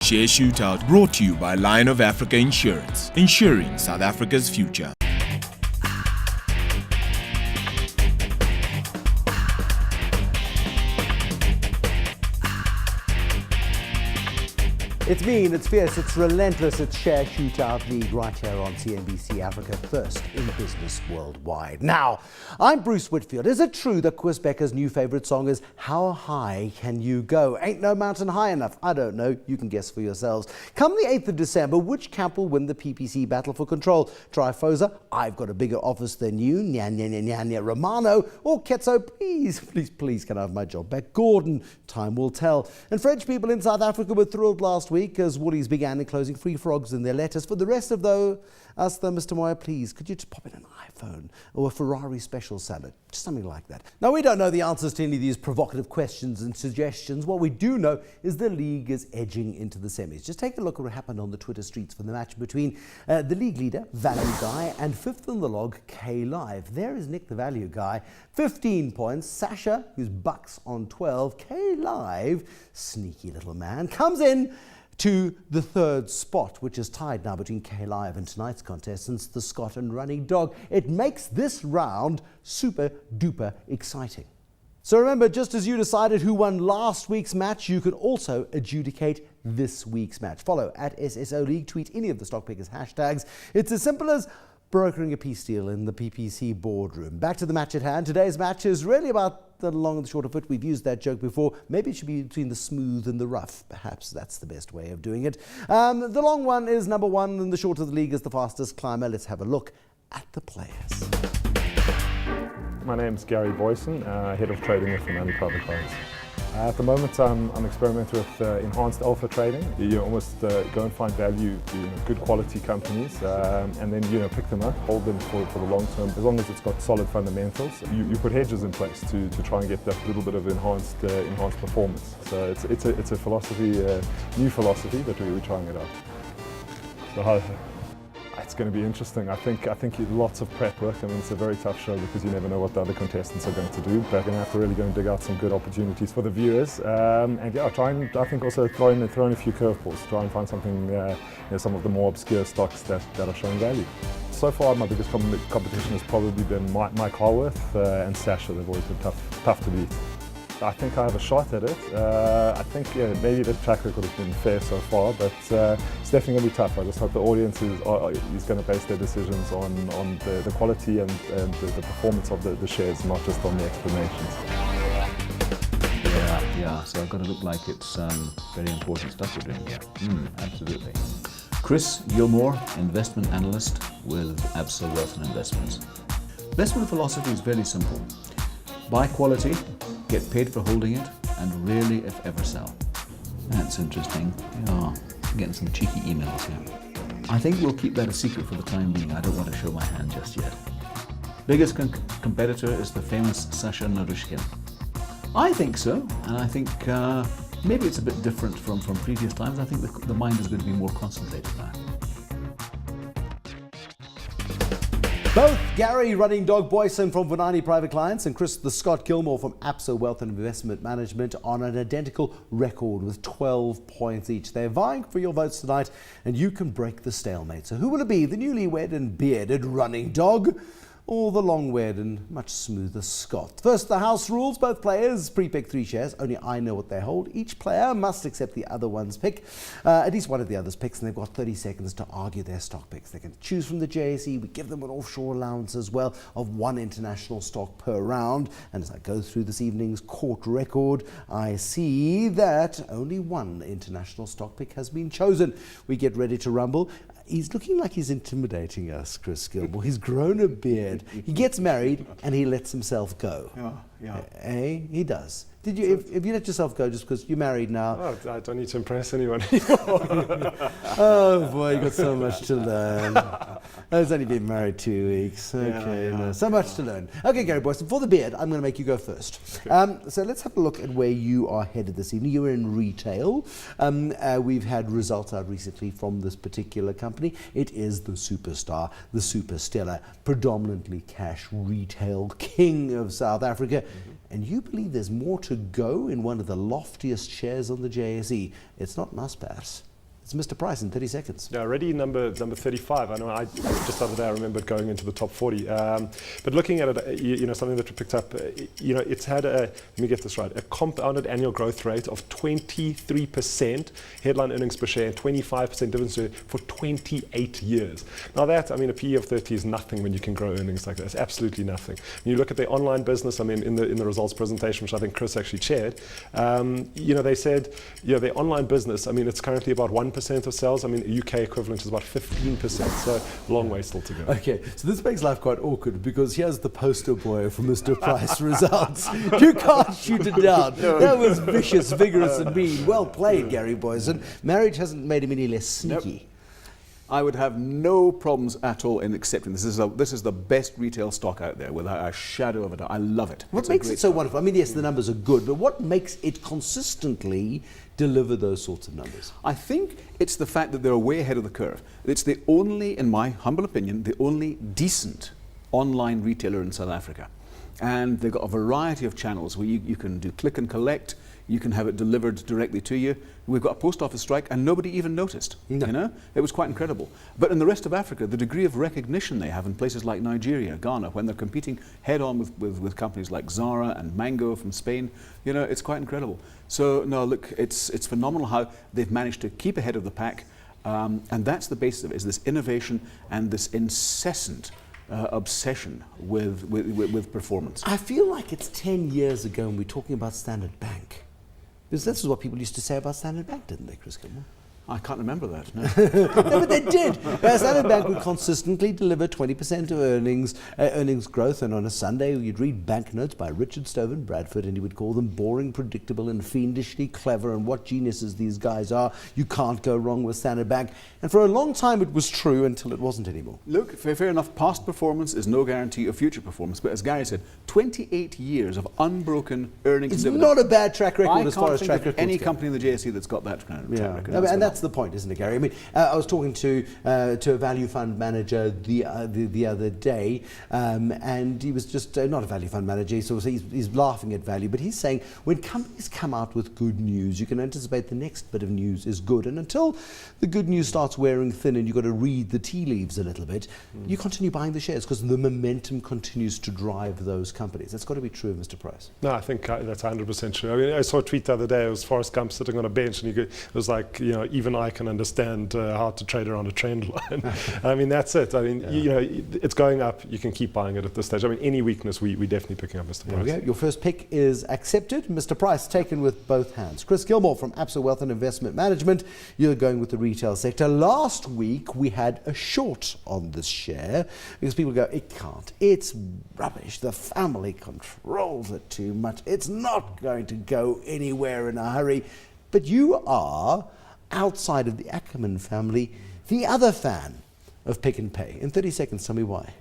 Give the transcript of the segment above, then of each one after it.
Share Shootout brought to you by Lion of Africa Insurance, insuring South Africa's future. It's mean, it's fierce, it's relentless, it's Share Shootout League right here on CNBC Africa, first in business worldwide. Now, I'm Bruce Whitfield. Is it true that Chris Becker's new favourite song is How High Can You Go? Ain't no mountain high enough. I don't know. You can guess for yourselves. Come the 8th of December, which camp will win the PPC battle for control? Trifosa, I've got a bigger office than you, Nya Romano, or Ketso, please can I have my job back? Gordon, time will tell. And French people in South Africa were thrilled last week as Woolies began enclosing free frogs in their letters. For the rest of us, Mr. Moyer, please, could you just pop in an iPhone or a Ferrari special salad? Just something like that. Now, we don't know the answers to any of these provocative questions and suggestions. What we do know is the league is edging into the semis. Just take a look at what happened on the Twitter streets for the match between the league leader, Value Guy, and fifth on the log, K Live. There is Nick, the Value Guy, 15 points. Sasha, who's bucks on 12. K Live, sneaky little man, comes in to the third spot, which is tied now between K Live and tonight's contestants, the Scot and Running Dog. It makes this round super duper exciting. So remember, just as you decided who won last week's match, you can also adjudicate this week's match. Follow at SSO League, tweet any of the stock pickers hashtags. It's as simple as brokering a peace deal in the PPC boardroom. Back to the match at hand. Today's match is really about the long and the short of it. We've used that joke before. Maybe it should be between the smooth and the rough. Perhaps that's the best way of doing it. The long one is number one, and the short of the league is the fastest climber. Let's have a look at the players. My name's Gary Booysen, Head of Trading with Vunani Private Clients. At the moment, I'm experimenting with enhanced alpha trading. You almost go and find value, good quality companies, and then pick them up, hold them for the long term. As long as it's got solid fundamentals, you put hedges in place to try and get that little bit of enhanced performance. So it's a philosophy, new philosophy, but we're trying it out. So it's going to be interesting. I think lots of prep work. I mean, it's a very tough show because you never know what the other contestants are going to do. But we're going to have to really go and dig out some good opportunities for the viewers. Try and I think also throw in a few curveballs. Try and find something, some of the more obscure stocks that are showing value. So far, my biggest competition has probably been Mike Harworth and Sasha. They've always been tough to beat. I think I have a shot at it. I think maybe the track record has been fair so far, but it's definitely going to be tough. I just hope the audience is going to base their decisions on the quality and the performance of the shares, not just on the explanations. Yeah. So I've got to look like it's very important stuff we're doing here. Absolutely. Chris Gilmour, investment analyst with Absa Wealth and Investments. Investment philosophy is very simple. Buy quality, get paid for holding it, and rarely, if ever, sell. That's interesting. Yeah, I'm getting some cheeky emails here. I think we'll keep that a secret for the time being. I don't want to show my hand just yet. Biggest competitor is the famous Sasha Narushkin. I think so, and I think maybe it's a bit different from previous times. I think the mind is going to be more concentrated now. Both Gary Running Dog Booysen from Vunani Private Clients and Chris the Scot Gilmour from Absa Wealth and Investment Management on an identical record with 12 points each. They're vying for your votes tonight, and you can break the stalemate. So who will it be, the newlywed and bearded Running Dog, or the long-weared and much smoother Scot? First, the house rules. Both players pre-pick 3 shares. Only I know what they hold. Each player must accept the other one's pick, at least one of the other's picks, and they've got 30 seconds to argue their stock picks. They can choose from the JSE. We give them an offshore allowance as well of 1 international stock per round. And as I go through this evening's court record, I see that only 1 international stock pick has been chosen. We get ready to rumble. He's looking like he's intimidating us, Chris Gilmour. He's grown a beard. He gets married and he lets himself go. Yeah. He does. Did you? If you let yourself go just because you're married now? Oh, I don't need to impress anyone anymore. Oh boy, you got so much to learn. I've only been married 2 weeks. Okay, Yeah. No, so much to learn. Okay, Gary Booysen, for the beard, I'm going to make you go first. So let's have a look at where you are headed this evening. You're in retail. We've had results out recently from this particular company. It is the superstar, the super stellar, predominantly cash retail king of South Africa. And you believe there's more to go in one of the loftiest shares on the JSE. It's not Naspers. It's Mr. Price in 30 seconds. Yeah, already number 35. I know just the other day I remember going into the top 40. But looking at it, you know, something that we picked up, you know, it's had let me get this right, a compounded annual growth rate of 23% headline earnings per share and 25% dividends for 28 years. Now that, I mean, a PE of 30 is nothing when you can grow earnings like that. It's absolutely nothing. When you look at the online business, I mean, in the results presentation, which I think Chris actually chaired, you know, they said, you know, the online business, I mean, it's currently about 1% of sales. I mean, the UK equivalent is about 15%, so long way still to go. Okay, so this makes life quite awkward because here's the poster boy for Mr. Price results. You can't shoot it down. No. That was vicious, vigorous and mean. Well played, Gary Booysen. Marriage hasn't made him any less sneaky. Nope. I would have no problems at all in accepting this. This is the best retail stock out there, without a shadow of a doubt. I love it. What makes it so wonderful? I mean, yes, the numbers are good, but what makes it consistently deliver those sorts of numbers? I think it's the fact that they're way ahead of the curve. It's the only, in my humble opinion, the only decent online retailer in South Africa. And they've got a variety of channels where you can do click and collect, you can have it delivered directly to you. We've got a post office strike and nobody even noticed. No. You know, it was quite incredible. But in the rest of Africa, the degree of recognition they have in places like Nigeria, Ghana, when they're competing head on with companies like Zara and Mango from Spain, you know, it's quite incredible. So no, look, it's phenomenal how they've managed to keep ahead of the pack, and that's the basis of it, is this innovation and this incessant obsession with performance. I feel like it's 10 years ago and we're talking about Standard Bank. Because this is what people used to say about Standard Bank, didn't they, Chris Gilmour? I can't remember that, no. No, but they did. Standard Bank would consistently deliver 20% of earnings growth, and on a Sunday you'd read banknotes by Richard Stoven Bradford and he would call them boring, predictable and fiendishly clever, and what geniuses these guys are. You can't go wrong with Standard Bank. And for a long time it was true until it wasn't anymore. Look, fair enough, past performance is no guarantee of future performance, but as Gary said, 28 years of unbroken earnings. It's not a bad track record as far as track record. Any company in the JSE that's got that kind of track record. No, and that's the point, isn't it, Gary? I mean, I was talking to a value fund manager the other day, and he was just not a value fund manager, so he's laughing at value, but he's saying when companies come out with good news, you can anticipate the next bit of news is good, and until the good news starts wearing thin and you've got to read the tea leaves a little bit, you continue buying the shares because the momentum continues to drive those companies. That's got to be true, Mr. Price. No, I think that's 100% true. I mean, I saw a tweet the other day. It was Forrest Gump sitting on a bench, and it was like, you know, even I can understand how to trade around a trend line. I mean, that's it. I mean, you know, it's going up. You can keep buying it at this stage. I mean, any weakness, we definitely picking up, Mr. Price. There we go. Your first pick is accepted. Mr. Price taken with both hands. Chris Gilmour from Absa Wealth and Investment Management. You're going with the retail sector. Last week we had a short on this share because people go, it can't. It's rubbish. The family controls it too much. It's not going to go anywhere in a hurry. But you are, outside of the Ackerman family, the other fan of Pick and Pay. In 30 seconds, tell me why.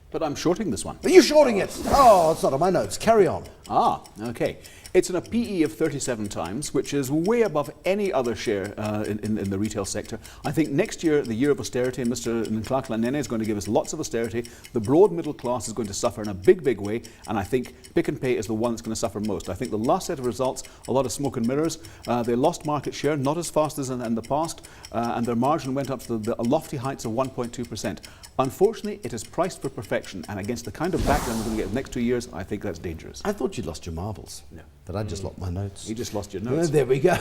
But I'm shorting this one. Are you shorting it? Oh, it's not on my notes. Carry on. Ah, okay. It's in a PE of 37 times, which is way above any other share in the retail sector. I think next year, the year of austerity, and Mr. Nklakla is going to give us lots of austerity. The broad middle class is going to suffer in a big, big way, and I think Pick and Pay is the one that's going to suffer most. I think the last set of results, a lot of smoke and mirrors. They lost market share, not as fast as in the past, and their margin went up to the lofty heights of 1.2%. Unfortunately, it is priced for perfection, and against the kind of background we're going to get the next 2 years, I think that's dangerous. I thought you'd lost your marbles. No. But I just lost my notes. You just lost your notes. There we go.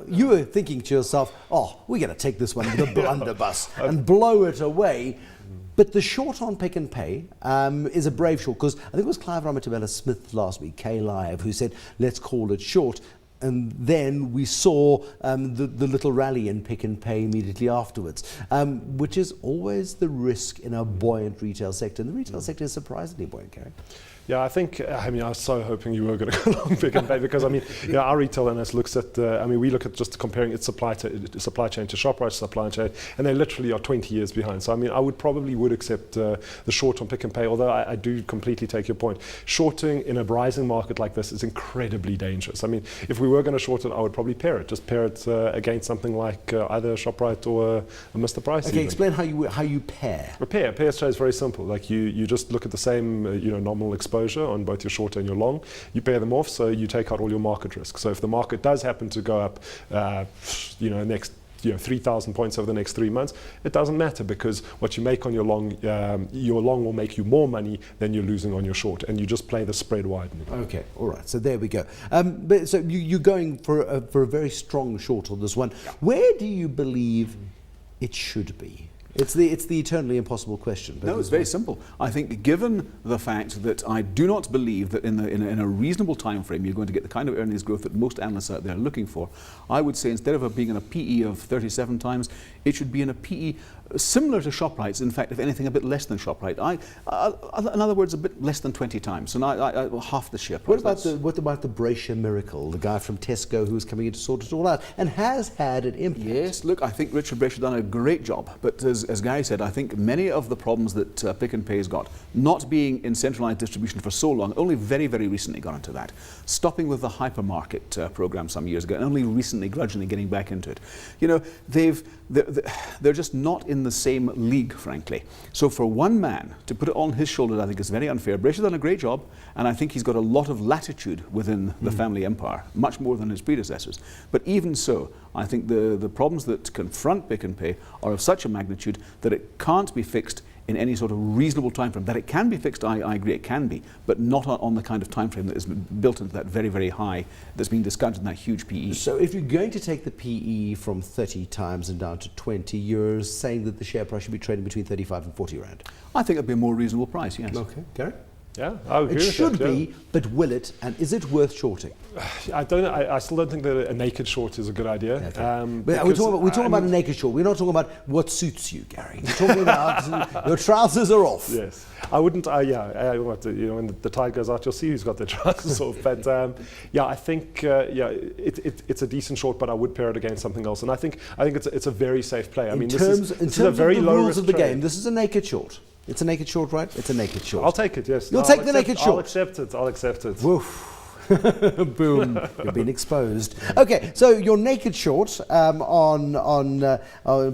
You were thinking to yourself, oh, we're going to take this one with a blunderbuss and blow it away. But the short on Pick and Pay is a brave short, because I think it was Clive Ramatabella Smith last week, K-Live, who said, let's call it short. And then we saw the little rally in Pick and Pay immediately afterwards, which is always the risk in a buoyant retail sector. And the retail sector is surprisingly buoyant, Gary. Yeah, I think, I mean, I was so hoping you were going to go along Pick and Pay because, I mean, you know, our retail analyst looks at, I mean, we look at just comparing its supply chain to ShopRite's supply chain, and they literally are 20 years behind. So, I mean, I would accept the short on Pick and Pay, although I do completely take your point. Shorting in a rising market like this is incredibly dangerous. I mean, if we were going to short it, I would probably pair it against something like either ShopRite or a Mr. Price. Okay, even. Explain how you pair. A pair trade is very simple. Like you just look at the same, nominal exposure on both your short and your long. You pair them off, so you take out all your market risk. So if the market does happen to go up, next 3,000 points over the next 3 months, it doesn't matter, because what you make on your long will make you more money than you're losing on your short, and you just play the spread widening. Okay, all right, so there we go. But so you're going for a very strong short on this one. Yeah. Where do you believe it should be? It's the eternally impossible question. No, it's very simple. I think, given the fact that I do not believe that in a reasonable time frame you're going to get the kind of earnings growth that most analysts out there are looking for, I would say instead of being in a PE of 37 times, it should be in a PE similar to ShopRite's. In fact, if anything, a bit less than ShopRite. In other words, a bit less than 20 times. So half the share price. What about the Braysher miracle, the guy from Tesco who's coming in to sort it all out and has had an impact? Yes, look, I think Richard Braysher done a great job. But as Gary said, I think many of the problems that Pick n Pay's got, not being in centralised distribution for so long, only very, very recently got into that. Stopping with the hypermarket program some years ago, and only recently, grudgingly, getting back into it. You know, they're just not in the same league, frankly. So for one man to put it on his shoulders, I think is very unfair. Braysher's done a great job, and I think he's got a lot of latitude within the family empire, much more than his predecessors. But even so, I think the problems that confront Pick n Pay are of such a magnitude that it can't be fixed in any sort of reasonable time frame. That it can be fixed, I agree, it can be, but not on the kind of time frame that is built into that very, very high, that's been discounted in that huge PE. So if you're going to take the PE from 30 times and down to 20, you're saying that the share price should be trading between 35 and 40 rand? I think it'd be a more reasonable price, yes. Okay, Gary? Yeah, I agree with It should that, be, but will it? And is it worth shorting? I still don't think that a naked short is a good idea. Okay. But we're talking about a naked short. We're not talking about what suits you, Gary. We're talking about your trousers are off. Yes, I wouldn't. When the tide goes out, you'll see who's got their trousers off. But I think it's a decent short, but I would pair it against something else. And I think it's a very safe play. In terms of the rules of the game, this is a naked short. It's a naked short, right? It's a naked short. I'll take it, yes. You'll take the naked short? I'll accept it. Woof. Boom. You've been exposed. Okay, so your naked short on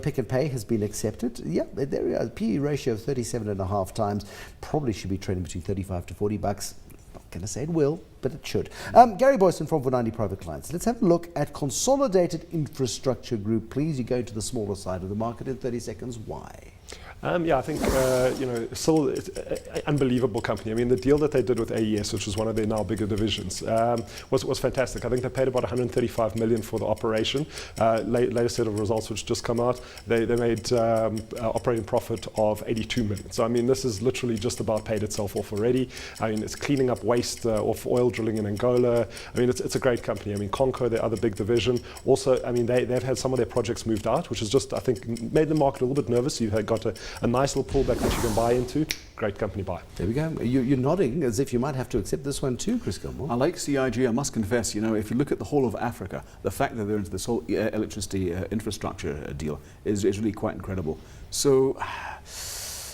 Pick n Pay has been accepted. Yeah, there we are. PE ratio of 37.5 times. Probably should be trading between 35 to 40 bucks. Not going to say it will, but it should. Gary Booysen from Vunani Private Clients. Let's have a look at Consolidated Infrastructure Group. Please, you go to the smaller side of the market in 30 seconds. Why? I think, still it's an unbelievable company. I mean, the deal that they did with AES, which was one of their now bigger divisions, was fantastic. I think they paid about 135 million for the operation. Latest set of results which just come out, they made operating profit of 82 million. So, I mean, this is literally just about paid itself off already. I mean, it's cleaning up waste off oil drilling in Angola. I mean, it's a great company. I mean, Conco, their other big division. Also, I mean, they've had some of their projects moved out, which has just, I think, made the market a little bit nervous. You've got a nice little pullback that you can buy into. Great company buy. There we go. You're nodding as if you might have to accept this one too, Chris Gilmour. I like CIG. I must confess, if you look at the whole of Africa, the fact that they're into this whole electricity infrastructure deal is really quite incredible. So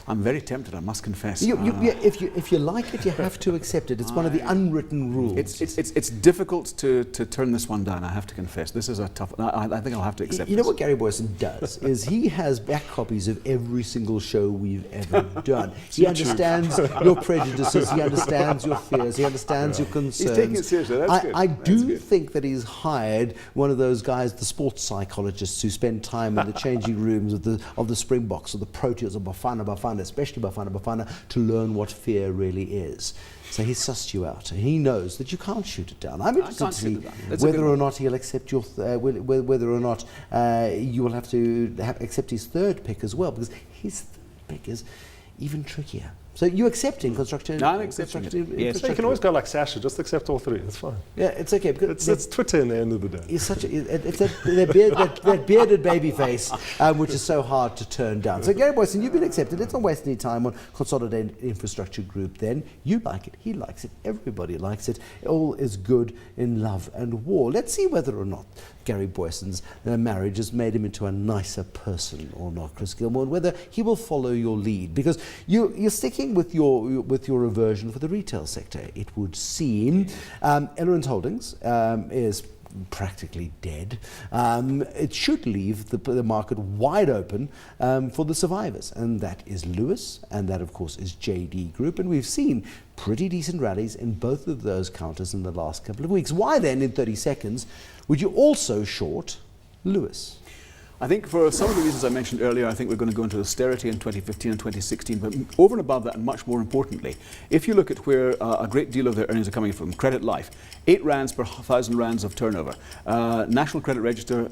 I'm very tempted, I must confess. If you like it, you have to accept it. It's one of the unwritten rules. It's difficult to turn this one down, I have to confess. This is a tough one. I think I'll have to accept You know what Gary Booysen does is he has back copies of every single show we've ever done. He understands your prejudices, he understands your fears, he understands your concerns. He's taking it seriously, that's good. I do think that he's hired one of those guys, the sports psychologists who spend time in the changing rooms of the Springboks or the Proteas or Bafana, especially Bafana, to learn what fear really is. So he sussed you out, and he knows that you can't shoot it down. I'm interested to see whether or not he'll accept your, whether or not you will have to accept his third pick as well, because his third pick is even trickier. So you're accepting construction? No, I'm accepting it. Yes. So you can always go like Sasha, just accept all three. It's fine. Yeah, it's okay. Because it's Twitter in the end of the day. It's that bearded baby face, which is so hard to turn down. So Gary Booysen, you've been accepted. Let's not waste any time on Consolidated Infrastructure Group then. You like it, he likes it, everybody likes it. All is good in love and war. Let's see whether or not Gary Booysen's marriage has made him into a nicer person or not, Chris Gilmour, and whether he will follow your lead, because you're sticking with your aversion for the retail sector. It would seem Elrond Holdings is practically dead. It should leave the market wide open for the survivors, and that is Lewis, and that of course is JD Group, and we've seen pretty decent rallies in both of those counters in the last couple of weeks. Why then, in 30 seconds, would you also short Lewis? I think for some of the reasons I mentioned earlier, I think we're going to go into austerity in 2015 and 2016, but over and above that, and much more importantly, if you look at where a great deal of their earnings are coming from, credit life, 8 rands per 1,000 rands of turnover. National Credit Register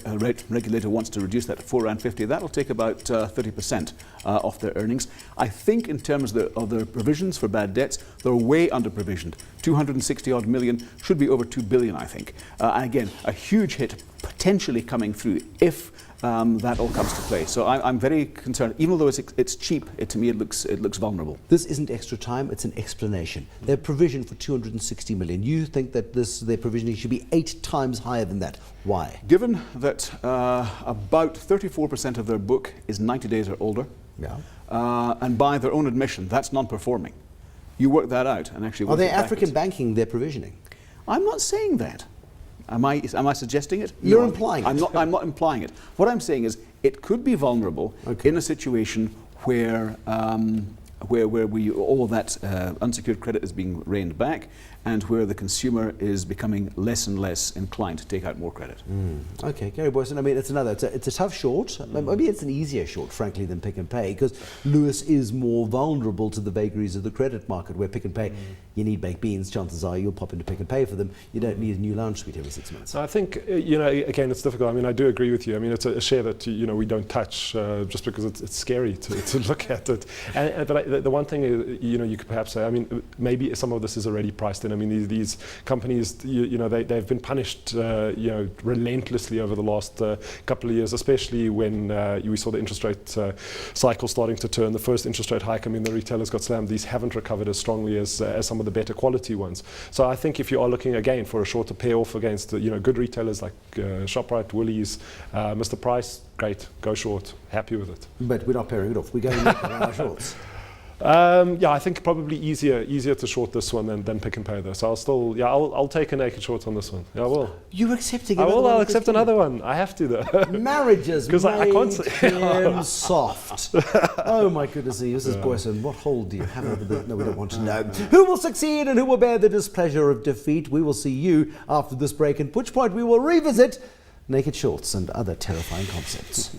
regulator wants to reduce that to 4.50 rand. That'll take about 30% off their earnings. I think in terms of their provisions for bad debts, they're way under provisioned. 260 odd million, should be over 2 billion, I think. And again, a huge hit potentially coming through if that all comes to play. So I'm very concerned. Even though it's cheap, to me it looks vulnerable. This isn't extra time, it's an explanation. Their provision for 260 million. You think that their provisioning should be 8 times higher than that. Why? Given that about 34% of their book is 90 days or older, Yeah. and by their own admission, that's non-performing. You work that out and actually. Are they African banking their provisioning? I'm not saying that. Am I suggesting it? You're No, implying I'm it. not. I'm not implying it. What I'm saying is it could be vulnerable in a situation where all that unsecured credit is being reined back, and where the consumer is becoming less and less inclined to take out more credit. Okay, Gary Booysen, I mean, it's a tough short. Maybe it's an easier short, frankly, than Pick n Pay, because Lewis is more vulnerable to the vagaries of the credit market, where Pick n Pay, you need baked beans, chances are you'll pop into Pick n Pay for them. You don't need a new lounge suite every 6 months. I think, again, it's difficult. I mean, I do agree with you. I mean, it's a share that, we don't touch just because it's scary to look at it. But the one thing, you could perhaps say, I mean, maybe some of this is already priced in. I mean, these companies, they've been punished, relentlessly over the last couple of years, especially when we saw the interest rate cycle starting to turn. The first interest rate hike, I mean, the retailers got slammed. These haven't recovered as strongly as some of the better quality ones. So I think if you are looking again for a shorter payoff against, good retailers like Shoprite, Woolies, Mr. Price, great, go short, happy with it. But we're not pairing it off. We're going naked on our shorts. I think probably easier to short this one than Pick n Pay though. So I'll take a naked short on this one. Yeah, I will. You're accepting I another will. one I'll at accept 15? another one. I have to though. Marriages because I can't say. him soft. Oh my goodness, Mrs. Booysen, what hold do you have over the... No, we don't want to know. Who will succeed and who will bear the displeasure of defeat? We will see you after this break, at which point we will revisit naked shorts and other terrifying concepts.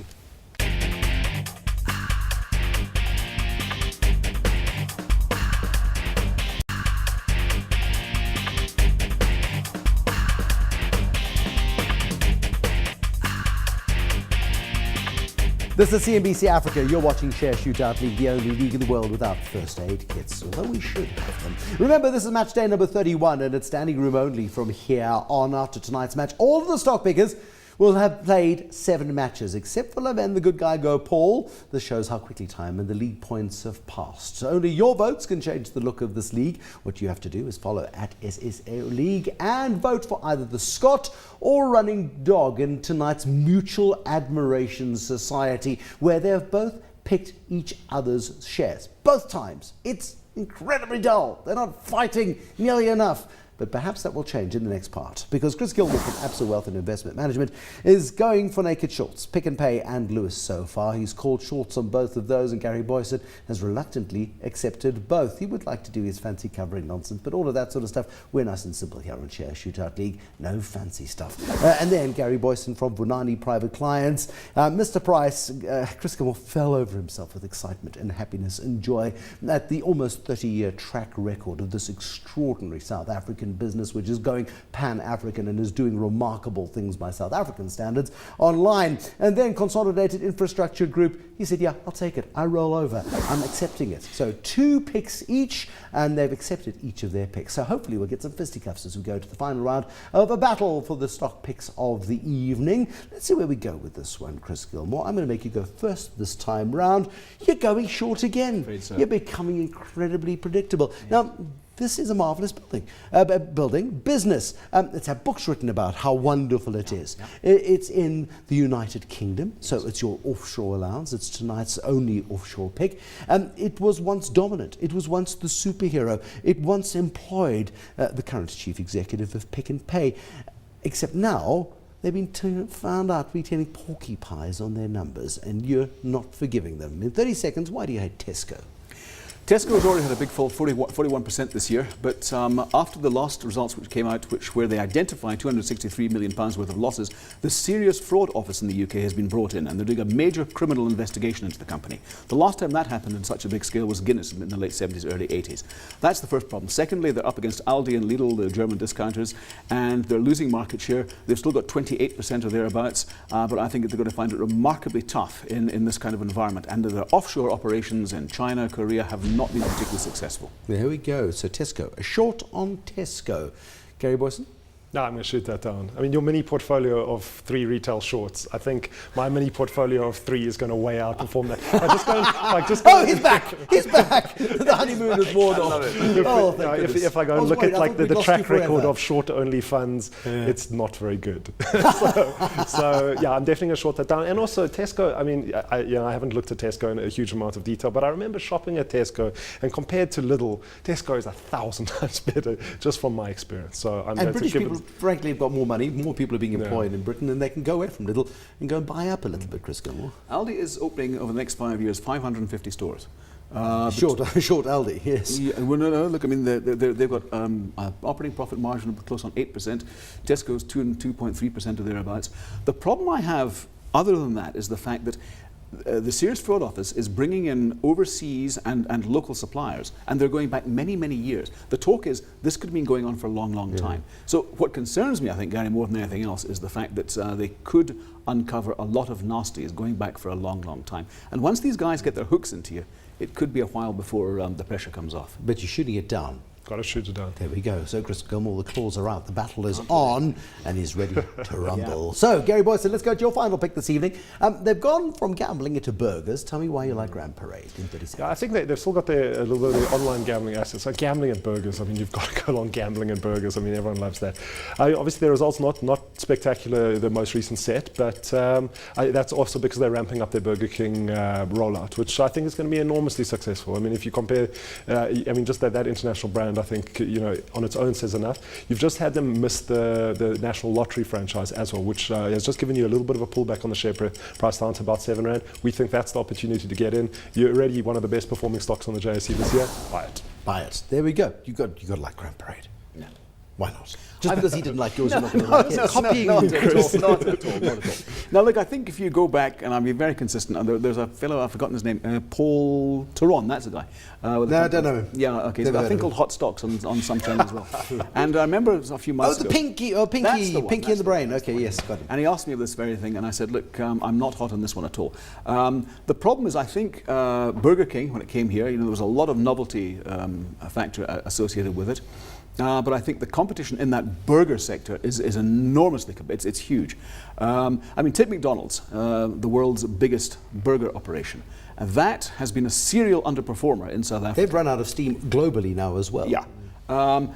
This is CNBC Africa. You're watching Share Shootout League, the only league in the world without first aid kits, although we should have them. Remember, this is match day number 31, and it's standing room only from here on. After tonight's match, all of the stock pickers will have played 7 matches, except for Laven, the good guy, Go Paul. This shows how quickly time and the league points have passed. So only your votes can change the look of this league. What you have to do is follow at SSA League and vote for either the Scot or Running Dog in tonight's Mutual Admiration Society, where they have both picked each other's shares. Both times. It's incredibly dull. They're not fighting nearly enough. But perhaps that will change in the next part, because Chris Gilmour from Absa Wealth and Investment Management is going for naked shorts, Pick n Pay and Lewis so far. He's called shorts on both of those, and Gary Booysen has reluctantly accepted both. He would like to do his fancy covering nonsense, but all of that sort of stuff, we're nice and simple here on Share Shootout League. No fancy stuff. And then Gary Booysen from Vunani Private Clients. Mr. Price, Chris Gilmour fell over himself with excitement and happiness and joy at the almost 30-year track record of this extraordinary South African business, which is going pan-African and is doing remarkable things by South African standards online. And then Consolidated Infrastructure Group, he said, yeah, I'll take it. I roll over. I'm accepting it. So 2 picks each, and they've accepted each of their picks. So hopefully we'll get some fisticuffs as we go to the final round of a battle for the stock picks of the evening. Let's see where we go with this one, Chris Gilmour. I'm going to make you go first this time round. You're going short again. So. You're becoming incredibly predictable. Yeah. Now, this is a marvellous business. It's had books written about how wonderful it is. It's in the United Kingdom, so it's your offshore allowance. It's tonight's only offshore pick. It was once dominant. It was once the superhero. It once employed the current chief executive of Pick n Pay, except now they've been found out to be telling porcupines on their numbers, and you're not forgiving them. In 30 seconds, why do you hate Tesco? Tesco has already had a big fall, 41% this year, but after the last results which came out, where they identified £263 million worth of losses, the Serious Fraud Office in the UK has been brought in, and they're doing a major criminal investigation into the company. The last time that happened on such a big scale was Guinness in the late 70s, early 80s. That's the first problem. Secondly, they're up against Aldi and Lidl, the German discounters, and they're losing market share. They've still got 28% or thereabouts, but I think they're going to find it remarkably tough in this kind of environment. And their offshore operations in China, Korea have not been particularly successful. There we go. So Tesco, a short on Tesco. Gary Booysen? No, I'm going to shoot that down. I mean, your mini portfolio of 3 retail shorts, I think my mini portfolio of 3 is going to way outperform that. Oh, he's back! He's back! The honeymoon is worn off. If I go and look at like the track record of short-only funds, it's not very good. so yeah, I'm definitely going to short that down. And also Tesco, I mean, I haven't looked at Tesco in a huge amount of detail, but I remember shopping at Tesco, and compared to Lidl, Tesco is 1,000 times better, just from my experience. So I'm going to give it. Frankly, have got more money, more people are being employed in Britain, and they can go away from Lidl and go and buy up a little bit, Chris Gilmour. Aldi is opening over the next 5 years 550 stores. Short Aldi, yes. Yeah, well, no, look, I mean, they've got an operating profit margin of close on 8%. Tesco's 2.3% or thereabouts. The problem I have, other than that, is the fact that the Serious Fraud Office is bringing in overseas and local suppliers, and they're going back many, many years. The talk is this could have been going on for a long, long time. So what concerns me, I think, Gary, more than anything else, is the fact that they could uncover a lot of nasties going back for a long, long time. And once these guys get their hooks into you, it could be a while before the pressure comes off. But you're shooting it down. Got to shoot it down. There we go. So Chris Gilmour, the claws are out, the battle is on, and he's ready to rumble. So Gary Booysen, let's go to your final pick this evening. They've gone from gambling into burgers. Tell me why you like Grand Parade in 30 seconds. Yeah, I think they've still got a little bit of the online gambling assets. So gambling at burgers, I mean, you've got to go on gambling at burgers. I mean, everyone loves that. Obviously, the results not spectacular, the most recent set, but that's also because they're ramping up their Burger King rollout, which I think is going to be enormously successful. I mean, if you compare, I mean, just that international brand, I think, on its own says enough. You've just had them miss the National Lottery franchise as well, which has just given you a little bit of a pullback on the share price down to about R7. We think that's the opportunity to get in. You're already one of the best performing stocks on the JSE this year. Buy it. Buy it. There we go. You got to like Grand Parade. No. Why not? Just because he didn't like yours, not copying not at all. Now, look, I think if you go back, and I'll be very consistent, and there's a fellow, I've forgotten his name, Paul Theron, that's the guy. No, I don't know him. Yeah, okay, so I think called Hot Stocks on some channel as well. And I remember a few months ago. Pinky in the Brain. Okay, yes, got it. And he asked me of this very thing, and I said, look, I'm not hot on this one at all. The problem is, I think Burger King, when it came here, there was a lot of novelty factor associated with it. But I think the competition in that burger sector is enormously, it's huge. I mean, take McDonald's, the world's biggest burger operation. That has been a serial underperformer in South Africa. They've run out of steam globally now as well. Yeah.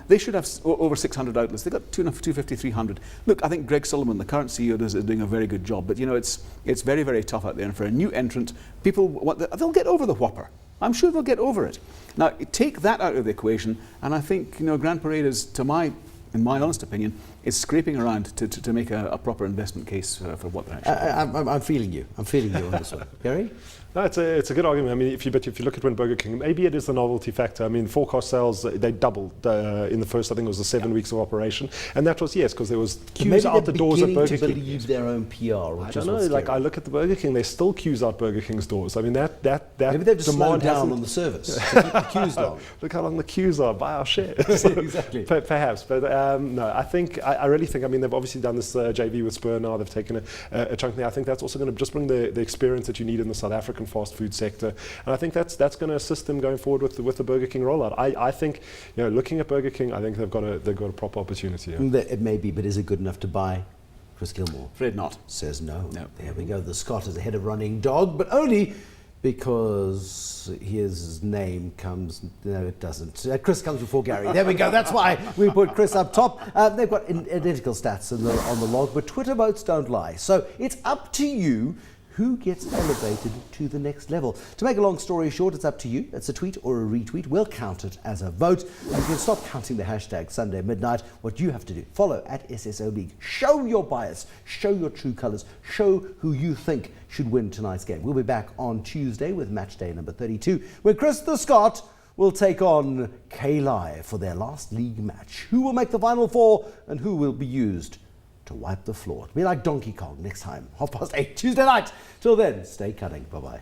They should have over 600 outlets. They've got 250, 300. Look, I think Greg Sullivan, the current CEO, is doing a very good job. But, it's very, very tough out there. And for a new entrant, people, they'll get over the Whopper. I'm sure they'll get over it. Now, take that out of the equation, and I think Grand Parade is, in my honest opinion, is scraping around to make a proper investment case for what they're actually. I'm feeling you. I'm feeling you on this one, Gary. No, it's a good argument. I mean, if you look at when Burger King, maybe it is the novelty factor. I mean, forecast sales, they doubled in the first, I think it was the 7 weeks of operation. And that was, because there was queues out the doors at Burger King. Maybe they're beginning to believe their own PR. I don't know, like I look at the Burger King, there's still queues out Burger King's doors. I mean, that maybe they've just slowed down on the service to keep the queues long. Look how long the queues are, buy our share. Exactly. Perhaps, but no, I really think, I mean, they've obviously done this JV with Spur now, they've taken a chunk there. I think that's also going to just bring the experience that you need in the South African fast food sector. And I think that's going to assist them going forward with the Burger King rollout. I think, looking at Burger King, I think they've got a proper opportunity here. It may be, but is it good enough to buy? Chris Gilmour afraid not. Says no. No. There we go. The Scot is ahead of Running Dog, but only because his name comes. No, it doesn't. Chris comes before Gary. There we go. That's why we put Chris up top. They've got identical stats on the log, but Twitter votes don't lie. So it's up to you who gets elevated to the next level. To make a long story short, it's up to you. It's a tweet or a retweet. We'll count it as a vote. You can stop counting the hashtag Sunday Midnight. What you have to do, follow at SSO League. Show your bias. Show your true colours. Show who you think should win tonight's game. We'll be back on Tuesday with match day number 32, where Chris the Scot will take on K-Live for their last league match. Who will make the Final Four and who will be used to wipe the floor? It'll be like Donkey Kong next time, 8:30 Tuesday night. Till then, stay cunning. Bye-bye.